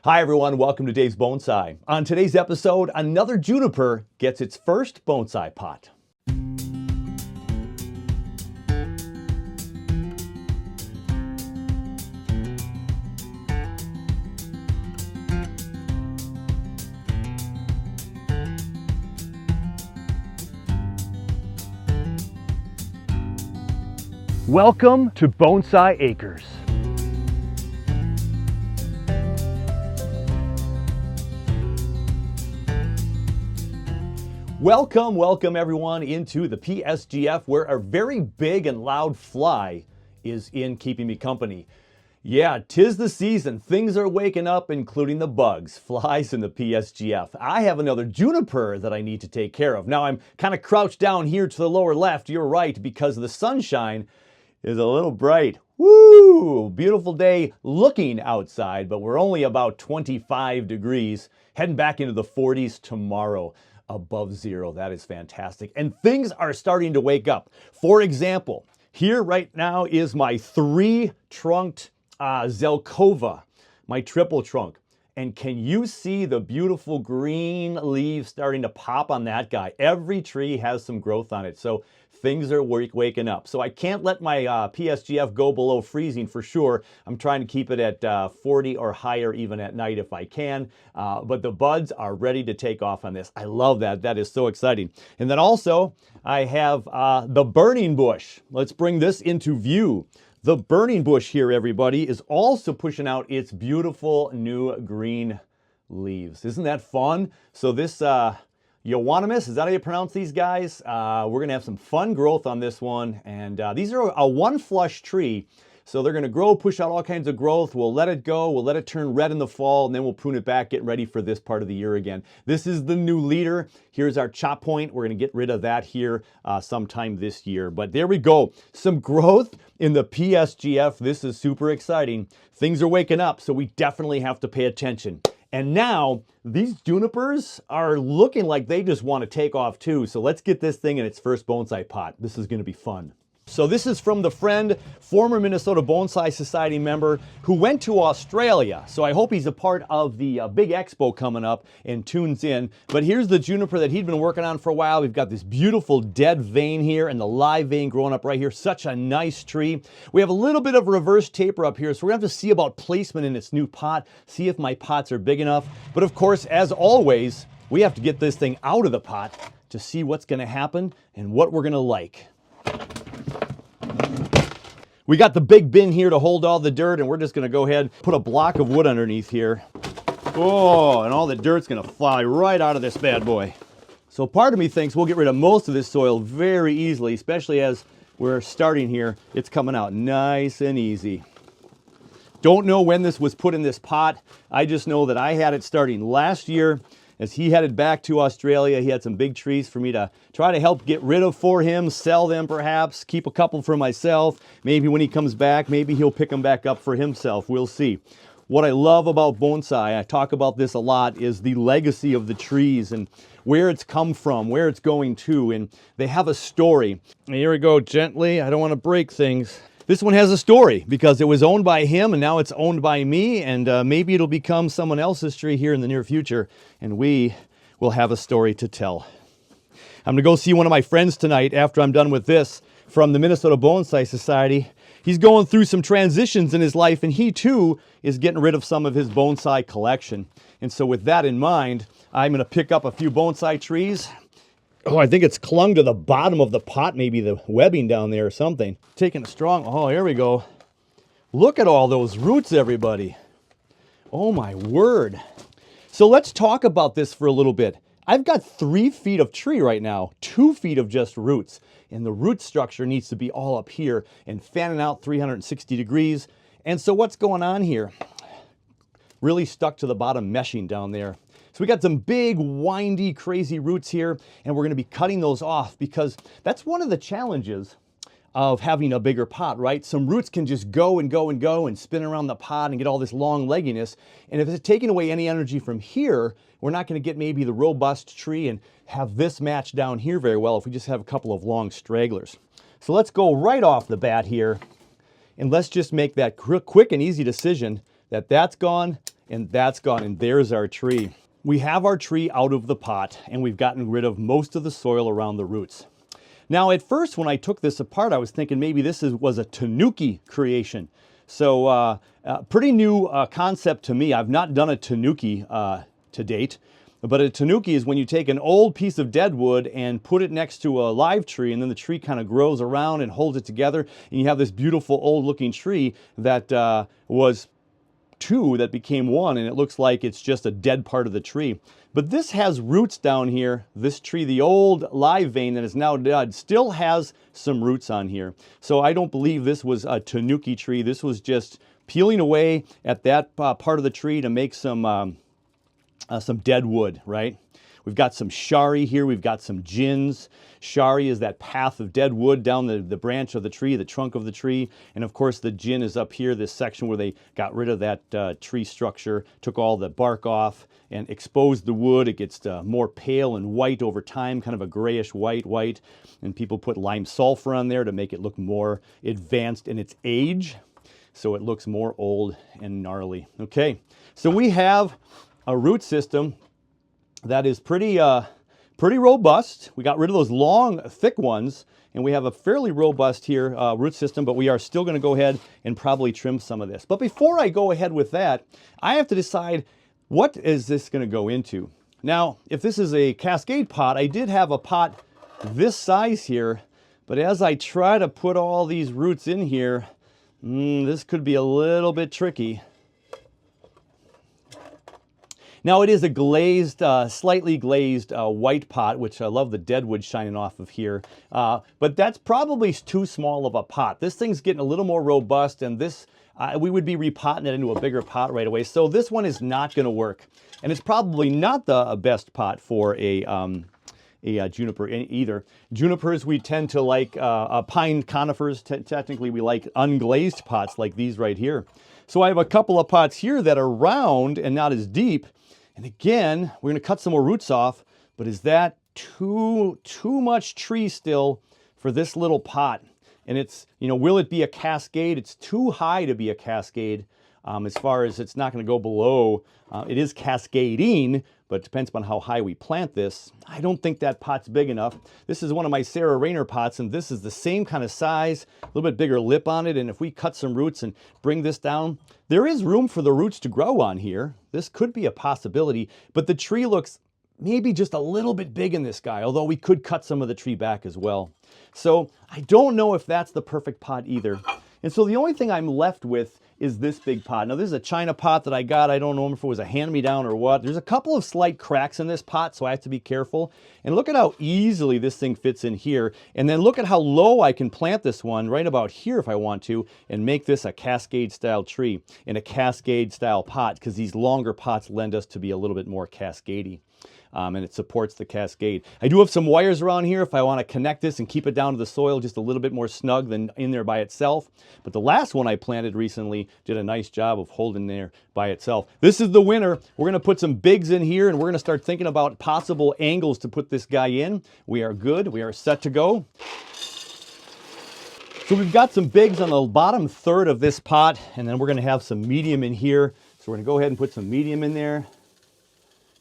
Hi everyone, welcome to Dave's Bonsai. On today's episode, another juniper gets its first bonsai pot. Welcome to Bonsai Acres. Welcome everyone into the PSGF, where a very big and loud fly is in keeping me company. Yeah, 'tis the season. Things are waking up, including the bugs, flies in the PSGF. I have another juniper that I need to take care of. Now I'm kind of crouched down here to the lower left, you're right, because the sunshine is a little bright. Woo! Beautiful day looking outside, but we're only about 25 degrees, heading back into the 40s tomorrow. Above zero. That is fantastic. And things are starting to wake up. For example, here right now is my 3-trunked Zelkova, my triple trunk. And can you see the beautiful green leaves starting to pop on that guy? Every tree has some growth on it. So things are waking up. So I can't let my PSGF go below freezing for sure. I'm trying to keep it at 40 or higher even at night if I can. But the buds are ready to take off on this. I love that. That is so exciting. And then also I have the burning bush. Let's bring this into view. The burning bush here, everybody, is also pushing out its beautiful new green leaves. Isn't that fun? So this Euonymus, is that how you pronounce these guys? We're going to have some fun growth on this one. And these are a one flush tree. So they're going to grow, push out all kinds of growth. We'll let it go. We'll let it turn red in the fall, and then we'll prune it back, getting ready for this part of the year again. This is the new leader. Here's our chop point. We're going to get rid of that here sometime this year. But there we go. Some growth in the PSGF. This is super exciting. Things are waking up, so we definitely have to pay attention. And now these junipers are looking like they just want to take off too. So let's get this thing in its first bonsai pot. This is going to be fun. So this is from the friend, former Minnesota Bonsai Society member who went to Australia. So I hope he's a part of the big expo coming up and tunes in. But here's the juniper that he'd been working on for a while. We've got this beautiful dead vein here and the live vein growing up right here. Such a nice tree. We have a little bit of reverse taper up here. So we're going to have to see about placement in its new pot, see if my pots are big enough. But of course, as always, we have to get this thing out of the pot to see what's going to happen and what we're going to like. We got the big bin here to hold all the dirt, and we're just gonna go ahead and put a block of wood underneath here. Oh, and all the dirt's gonna fly right out of this bad boy. So part of me thinks we'll get rid of most of this soil very easily, especially as we're starting here. It's coming out nice and easy. Don't know when this was put in this pot. I just know that I had it starting last year. As he headed back to Australia, he had some big trees for me to try to help get rid of for him, sell them perhaps, keep a couple for myself. Maybe when he comes back, maybe he'll pick them back up for himself. We'll see. What I love about bonsai, I talk about this a lot, is the legacy of the trees and where it's come from, where it's going to, and they have a story. And here we go, gently. I don't want to break things. This one has a story because it was owned by him and now it's owned by me, and maybe it'll become someone else's tree here in the near future, and we will have a story to tell. I'm gonna go see one of my friends tonight after I'm done with this from the Minnesota Bonsai Society. He's going through some transitions in his life, and he too is getting rid of some of his bonsai collection. And so with that in mind, I'm gonna pick up a few bonsai trees. Oh, I think it's clung to the bottom of the pot, maybe the webbing down there or something. Taking a strong, oh, here we go. Look at all those roots, everybody. Oh my word. So let's talk about this for a little bit. I've got 3 feet of tree right now, 2 feet of just roots. And the root structure needs to be all up here and fanning out 360 degrees. And so what's going on here? Really stuck to the bottom meshing down there. So we got some big, windy, crazy roots here, and we're going to be cutting those off because that's one of the challenges of having a bigger pot, right? Some roots can just go and go and go and spin around the pot and get all this long legginess. And if it's taking away any energy from here, we're not going to get maybe the robust tree and have this match down here very well if we just have a couple of long stragglers. So let's go right off the bat here, and let's just make that quick and easy decision that that's gone and that's gone, and there's our tree. We have our tree out of the pot, and we've gotten rid of most of the soil around the roots. Now, at first, when I took this apart, I was thinking maybe this was a tanuki creation. So, pretty new concept to me. I've not done a tanuki to date, but a tanuki is when you take an old piece of dead wood and put it next to a live tree, and then the tree kind of grows around and holds it together, and you have this beautiful old-looking tree that was two that became one, and it looks like it's just a dead part of the tree. But this has roots down here. This tree, the old live vein that is now dead, still has some roots on here. So I don't believe this was a tanuki tree. This was just peeling away at that part of the tree to make some dead wood, right? We've got some shari here. We've got some gins. Shari is that path of dead wood down the branch of the tree, the trunk of the tree. And of course, the gin is up here, this section where they got rid of that tree structure, took all the bark off and exposed the wood. It gets more pale and white over time, kind of a grayish white. And people put lime sulfur on there to make it look more advanced in its age, so it looks more old and gnarly. Okay, so we have a root system that is pretty robust. We got rid of those long, thick ones, and we have a fairly robust here root system, but we are still going to go ahead and probably trim some of this. But before I go ahead with that, I have to decide, what is this going to go into? Now, if this is a cascade pot, I did have a pot this size here, but as I try to put all these roots in here, this could be a little bit tricky. Now, it is a glazed, slightly glazed white pot, which I love the deadwood shining off of here. But that's probably too small of a pot. This thing's getting a little more robust, and this, we would be repotting it into a bigger pot right away. So this one is not going to work. And it's probably not the best pot for a juniper either. Junipers, we tend to like pine conifers. Technically, we like unglazed pots like these right here. So I have a couple of pots here that are round and not as deep. And again, we're going to cut some more roots off, but is that too much tree still for this little pot? And it's, will it be a cascade? It's too high to be a cascade as far as it's not going to go below. It is cascading, but it depends upon how high we plant this. I don't think that pot's big enough. This is one of my Sarah Rayner pots, and this is the same kind of size, a little bit bigger lip on it. And if we cut some roots and bring this down, there is room for the roots to grow on here. This could be a possibility, but the tree looks maybe just a little bit big in this guy, although we could cut some of the tree back as well. So I don't know if that's the perfect pot either. And so the only thing I'm left with is this big pot. Now, this is a China pot that I got. I don't know if it was a hand-me-down or what. There's a couple of slight cracks in this pot, so I have to be careful. And look at how easily this thing fits in here. And then look at how low I can plant this one right about here if I want to, and make this a cascade-style tree in a cascade-style pot, because these longer pots lend us to be a little bit more cascadey. And it supports the cascade. I do have some wires around here if I want to connect this and keep it down to the soil just a little bit more snug than in there by itself. But the last one I planted recently did a nice job of holding there by itself. This is the winner. We're going to put some bigs in here, and we're going to start thinking about possible angles to put this guy in. We are good. We are set to go. So we've got some bigs on the bottom third of this pot, and then we're going to have some medium in here. So we're going to go ahead and put some medium in there.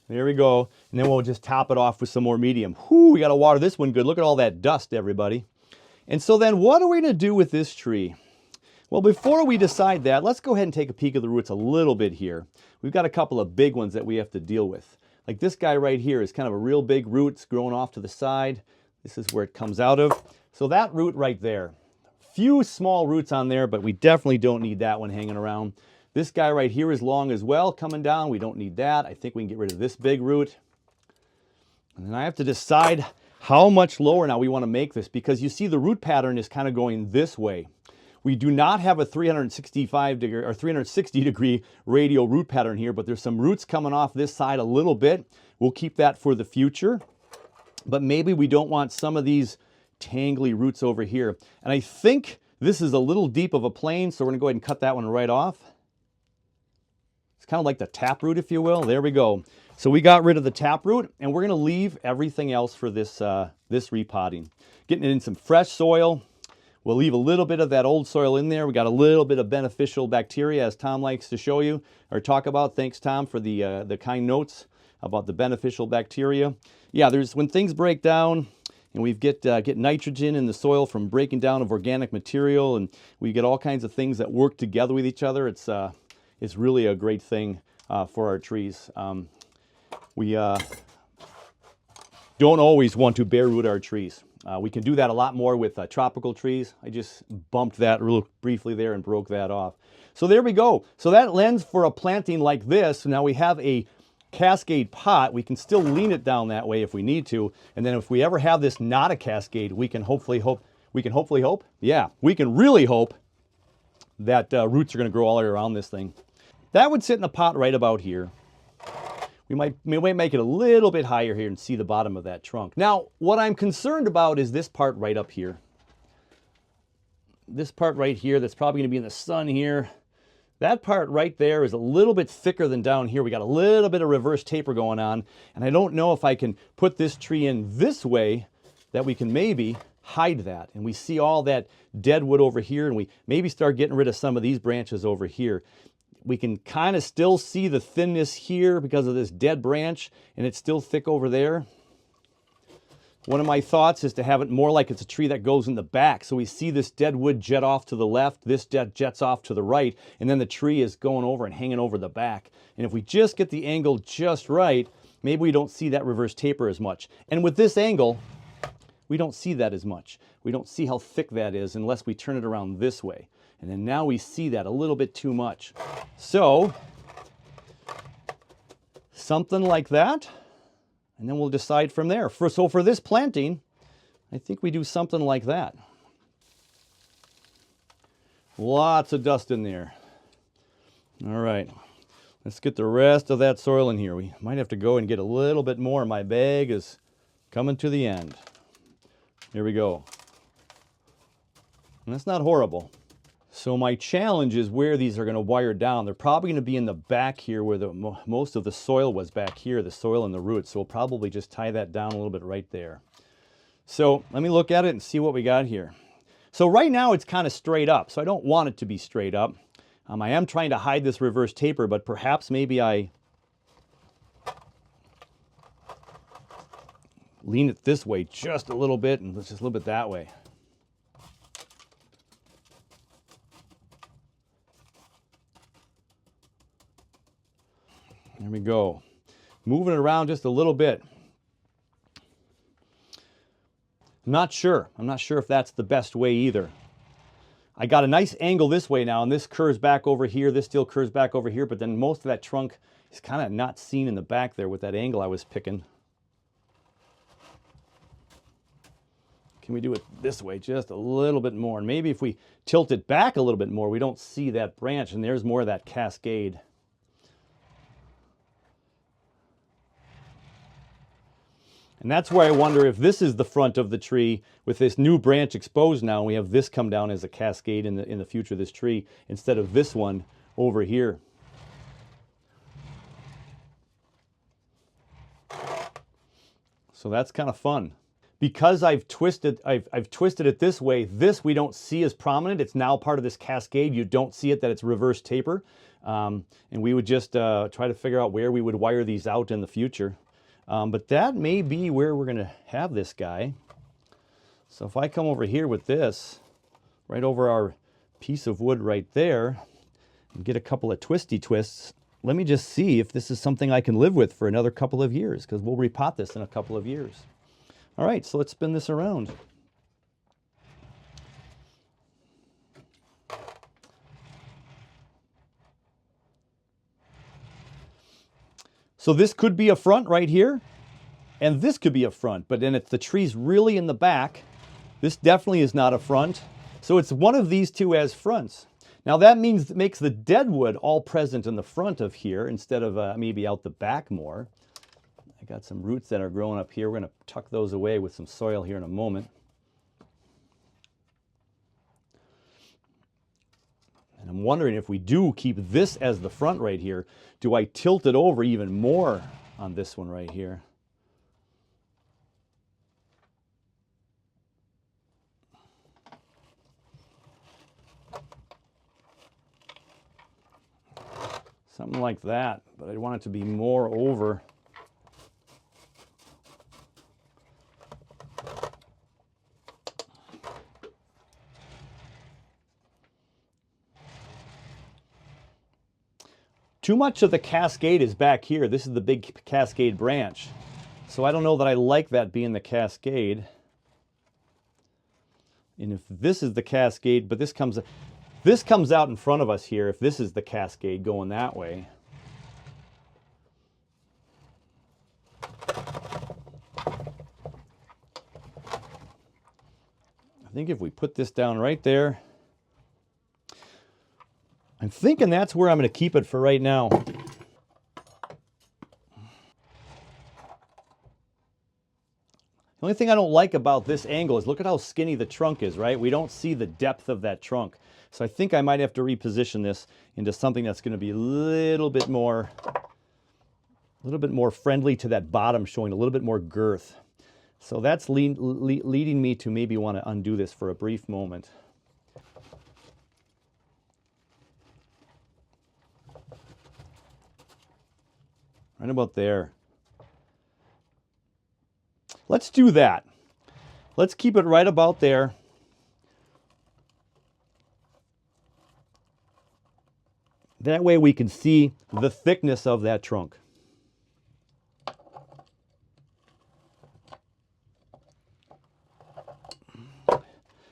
There we go. And then we'll just top it off with some more medium. Whew, we got to water this one good. Look at all that dust, everybody. And so then what are we going to do with this tree? Well, before we decide that, let's go ahead and take a peek at the roots a little bit here. We've got a couple of big ones that we have to deal with. Like this guy right here is kind of a real big root. It's growing off to the side. This is where it comes out of. So that root right there. Few small roots on there, but we definitely don't need that one hanging around. This guy right here is long as well, coming down. We don't need that. I think we can get rid of this big root. And then I have to decide how much lower now we want to make this, because you see the root pattern is kind of going this way. We do not have a 365 degree or 360 degree radial root pattern here, but there's some roots coming off this side a little bit. We'll keep that for the future. But maybe we don't want some of these tangly roots over here. And I think this is a little deep of a plane, so we're going to go ahead and cut that one right off. Kind of like the taproot, if you will. There we go. So we got rid of the taproot, and we're going to leave everything else for this this repotting. Getting it in some fresh soil. We'll leave a little bit of that old soil in there. We got a little bit of beneficial bacteria, as Tom likes to show you or talk about. Thanks, Tom, for the kind notes about the beneficial bacteria. Yeah, when things break down and we get nitrogen in the soil from breaking down of organic material, and we get all kinds of things that work together with each other, it's really a great thing for our trees. We don't always want to bare root our trees. We can do that a lot more with tropical trees. I just bumped that real briefly there and broke that off. So there we go. So that lends for a planting like this. Now we have a cascade pot. We can still lean it down that way if we need to. And then if we ever have this not a cascade, we can hopefully hope. Yeah, we can really hope that roots are going to grow all the way around this thing. That would sit in the pot right about here. We might make it a little bit higher here and see the bottom of that trunk. Now, what I'm concerned about is this part right up here. This part right here that's probably going to be in the sun here. That part right there is a little bit thicker than down here. We got a little bit of reverse taper going on, and I don't know if I can put this tree in this way that we can maybe hide that. And we see all that dead wood over here, and we maybe start getting rid of some of these branches over here. We can kind of still see the thinness here because of this dead branch, and it's still thick over there. One of my thoughts is to have it more like it's a tree that goes in the back. So we see this dead wood jet off to the left, this jets off to the right, and then the tree is going over and hanging over the back. And if we just get the angle just right, maybe we don't see that reverse taper as much. And with this angle, we don't see that as much. We don't see how thick that is unless we turn it around this way. And then now we see that a little bit too much. So, something like that, and then we'll decide from there. So for this planting, I think we do something like that. Lots of dust in there. All right, let's get the rest of that soil in here. We might have to go and get a little bit more. My bag is coming to the end. Here we go. And that's not horrible. So my challenge is where these are going to wire down. They're probably going to be in the back here where most of the soil was back here, the soil and the roots. So we'll probably just tie that down a little bit right there. So let me look at it and see what we got here. So right now it's kind of straight up. So I don't want it to be straight up. I am trying to hide this reverse taper, but perhaps maybe I lean it this way just a little bit and just a little bit that way. There we go. Moving it around just a little bit. I'm not sure if that's the best way either. I got a nice angle this way now, and this curves back over here. This still curves back over here, but then most of that trunk is kind of not seen in the back there with that angle I was picking. Can we do it this way just a little bit more? And maybe if we tilt it back a little bit more, we don't see that branch, and there's more of that cascade. And that's where I wonder if this is the front of the tree with this new branch exposed now, and we have this come down as a cascade in the future of this tree instead of this one over here. So that's kind of fun. Because I've twisted it this way, this we don't see as prominent. It's now part of this cascade. You don't see it that it's reverse taper. And we would just try to figure out where we would wire these out in the future. But that may be where we're going to have this guy. So if I come over here with this, right over our piece of wood right there, and get a couple of twisty twists, let me just see if this is something I can live with for another couple of years, because we'll repot this in a couple of years. All right, so let's spin this around. So this could be a front right here, and this could be a front, but then if the tree's really in the back, this definitely is not a front. So it's one of these two as fronts. Now that means it makes the dead wood all present in the front of here instead of maybe out the back more. I got some roots that are growing up here. We're going to tuck those away with some soil here in a moment. And I'm wondering if we do keep this as the front right here, do I tilt it over even more on this one right here? Something like that, but I want it to be more over. Too much of the cascade is back here. This is the big cascade branch. So I don't know that I like that being the cascade. And if this is the cascade, but this comes out in front of us here, if this is the cascade going that way. I think if we put this down right there, I'm thinking that's where I'm going to keep it for right now. The only thing I don't like about this angle is look at how skinny the trunk is, right? We don't see the depth of that trunk. So I think I might have to reposition this into something that's going to be a little bit more friendly to that bottom, showing a little bit more girth. So that's leading me to maybe want to undo this for a brief moment. Right about there. Let's do that. Let's keep it right about there. That way we can see the thickness of that trunk.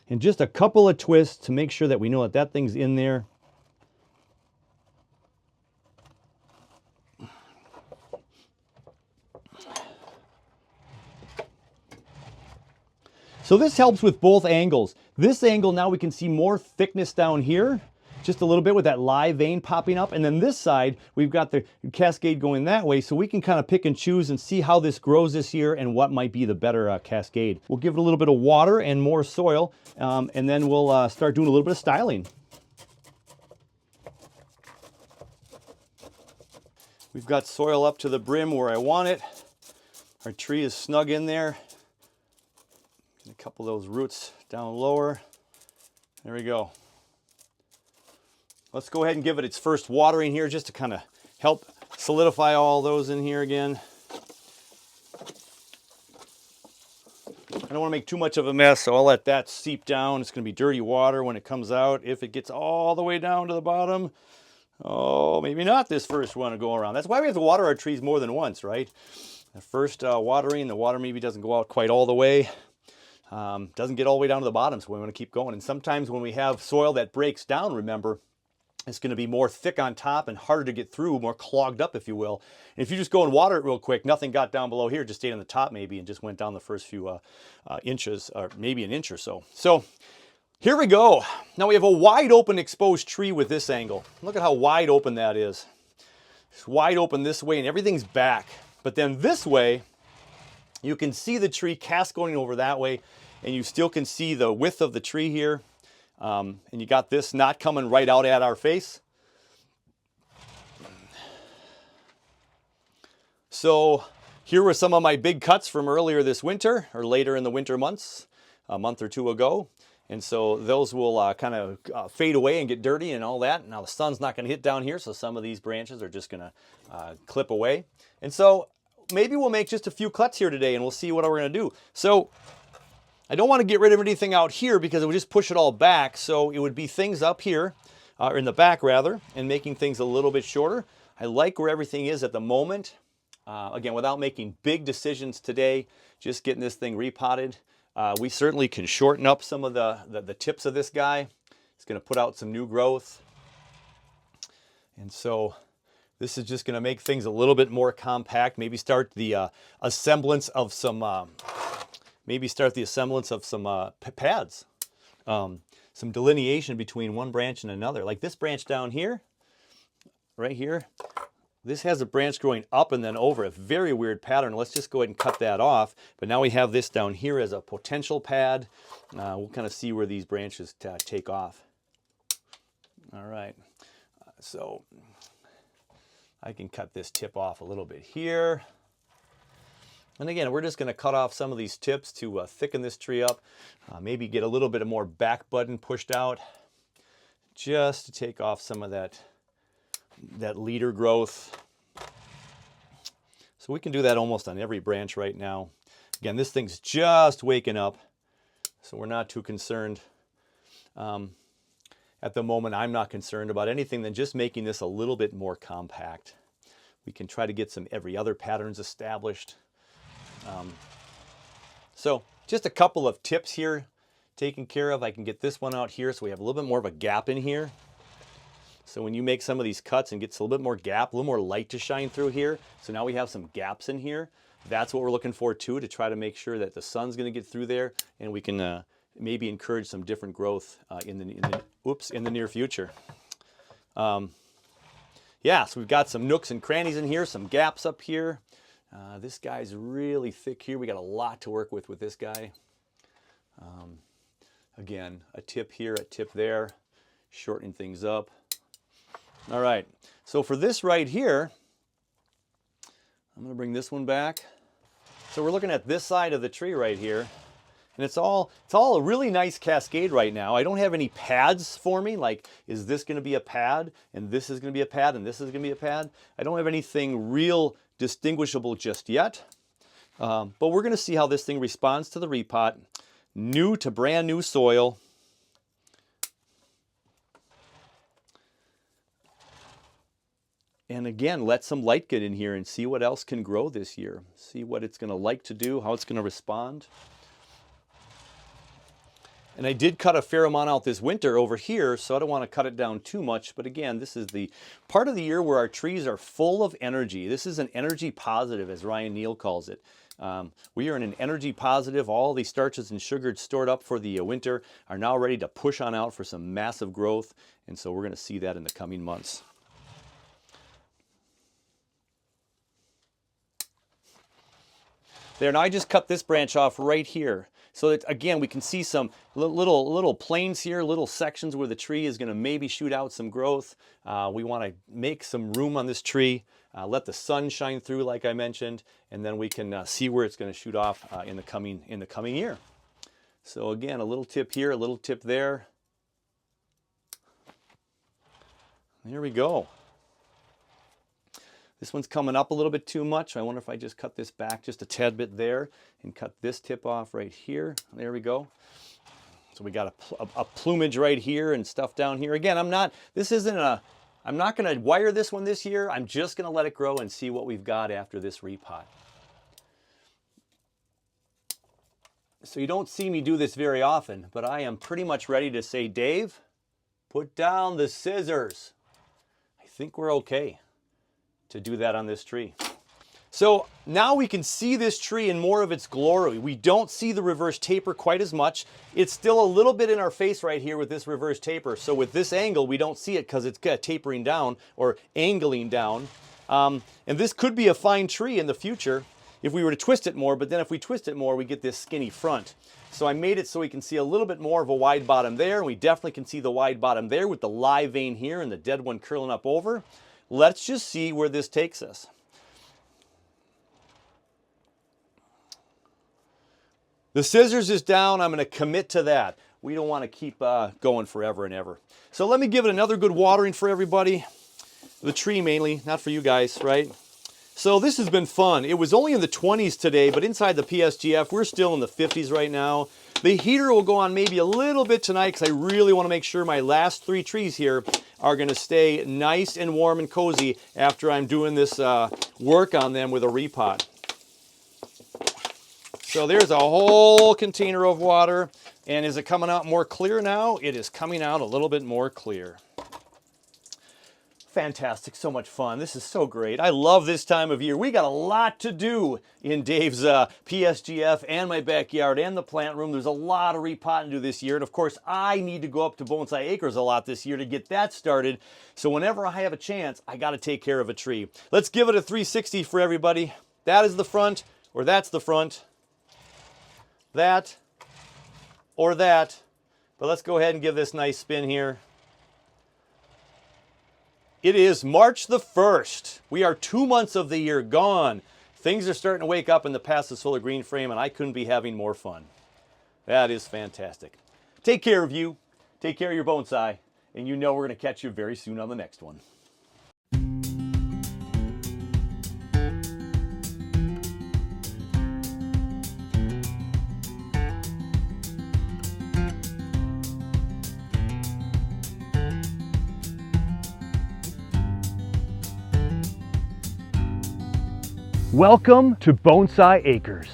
And just a couple of twists to make sure that we know that that thing's in there. So this helps with both angles. This angle, now we can see more thickness down here, just a little bit with that live vein popping up. And then this side, we've got the cascade going that way, so we can kind of pick and choose and see how this grows this year and what might be the better cascade. We'll give it a little bit of water and more soil, and then we'll start doing a little bit of styling. We've got soil up to the brim where I want it. Our tree is snug in there. A couple of those roots down lower. There we go. Let's go ahead and give it its first watering here just to kind of help solidify all those in here again. I don't want to make too much of a mess, so I'll let that seep down. It's going to be dirty water when it comes out. If it gets all the way down to the bottom, oh, maybe not this first one to go around. That's why we have to water our trees more than once, right? The first watering, the water maybe doesn't go out quite all the way. Doesn't get all the way down to the bottom, so we want to keep going. And sometimes when we have soil that breaks down, remember, it's going to be more thick on top and harder to get through, more clogged up, if you will. And if you just go and water it real quick, nothing got down below here, just stayed on the top maybe and just went down the first few inches, or maybe an inch or so. So here we go. Now we have a wide open exposed tree with this angle. Look at how wide open that is. It's wide open this way and everything's back. But then this way, you can see the tree cast going over that way, and you still can see the width of the tree here. And you got this not coming right out at our face. So here were some of my big cuts from earlier this winter, or later in the winter months, a month or two ago. And so those will kind of fade away and get dirty and all that. Now the sun's not going to hit down here, so some of these branches are just going to clip away. And so maybe we'll make just a few cuts here today and we'll see what we're going to do. So I don't want to get rid of anything out here because it would just push it all back. So it would be things up here, or in the back rather, and making things a little bit shorter. I like where everything is at the moment. Again, without making big decisions today, just getting this thing repotted. We certainly can shorten up some of the tips of this guy. It's going to put out some new growth. And so this is just going to make things a little bit more compact. Maybe start the assemblance of some pads, some delineation between one branch and another. Like this branch down here, right here. This has a branch growing up and then over, a very weird pattern. Let's just go ahead and cut that off. But now we have this down here as a potential pad. We'll kind of see where these branches take off. All right, so I can cut this tip off a little bit here. And again, we're just going to cut off some of these tips to thicken this tree up. Maybe get a little bit more back button pushed out just to take off some of that that leader growth. So we can do that almost on every branch right now. Again, this thing's just waking up, so we're not too concerned. At the moment, I'm not concerned about anything than just making this a little bit more compact. We can try to get some every other patterns established. So just a couple of tips here taken care of. I can get this one out here so we have a little bit more of a gap in here. So when you make some of these cuts and gets a little bit more gap, a little more light to shine through here. So now we have some gaps in here. That's what we're looking for too, to try to make sure that the sun's going to get through there, and we can maybe encourage some different growth in the near future. Yeah, so we've got some nooks and crannies in here, some gaps up here. This guy's really thick here. We got a lot to work with this guy. Again, a tip here, a tip there, shortening things up. All right, so for this right here, I'm going to bring this one back. So we're looking at this side of the tree right here, and it's all a really nice cascade right now. I don't have any pads for me, like is this going to be a pad, and this is going to be a pad, and this is going to be a pad. I don't have anything real distinguishable just yet, but we're going to see how this thing responds to the repot. New to brand new soil. And again, let some light get in here and see what else can grow this year. See what it's going to like to do, how it's going to respond. And I did cut a fair amount out this winter over here, so I don't want to cut it down too much. But again, this is the part of the year where our trees are full of energy. This is an energy positive, as Ryan Neal calls it. We are in an energy positive. All the starches and sugars stored up for the winter are now ready to push on out for some massive growth. And so we're going to see that in the coming months. There, now I just cut this branch off right here. So that, again, we can see some little planes here, little sections where the tree is going to maybe shoot out some growth. We want to make some room on this tree, let the sun shine through, like I mentioned, and then we can see where it's going to shoot off in the coming year. So again, a little tip here, a little tip there. There we go. This one's coming up a little bit too much. I wonder if I just cut this back just a tad bit there and cut this tip off right here. There we go. So we got a plumage right here and stuff down here. Again, I'm not going to wire this one this year. I'm just going to let it grow and see what we've got after this repot. So you don't see me do this very often, but I am pretty much ready to say, Dave, put down the scissors. I think we're okay to do that on this tree. So now we can see this tree in more of its glory. We don't see the reverse taper quite as much. It's still a little bit in our face right here with this reverse taper. So with this angle, we don't see it because it's tapering down or angling down. And this could be a fine tree in the future if we were to twist it more, but then if we twist it more, we get this skinny front. So I made it so we can see a little bit more of a wide bottom there, and we definitely can see the wide bottom there with the live vein here and the dead one curling up over. Let's just see where this takes us. The scissors is down. I'm going to commit to that. We don't want to keep going forever and ever. So let me give it another good watering for everybody. The tree mainly, not for you guys, right? So this has been fun. It was only in the 20s today, but inside the PSGF, we're still in the 50s right now. The heater will go on maybe a little bit tonight because I really want to make sure my last 3 trees here are going to stay nice and warm and cozy after I'm doing this work on them with a repot. So there's a whole container of water. And is it coming out more clear now? It is coming out a little bit more clear. Fantastic, so much fun. This is so great. I love this time of year. We got a lot to do in Dave's PSGF and my backyard and the plant room. There's a lot of repotting to do this year. And of course, I need to go up to Bonsai Acres a lot this year to get that started. So whenever I have a chance, I got to take care of a tree. Let's give it a 360 for everybody. That is the front, or that's the front. That, or that. But let's go ahead and give this a nice spin here. It is March the 1st. We are 2 months of the year gone. Things are starting to wake up in the passive solar green frame, and I couldn't be having more fun. That is fantastic. Take care of you. Take care of your bonsai. And you know we're going to catch you very soon on the next one. Welcome to Bonsai Acres.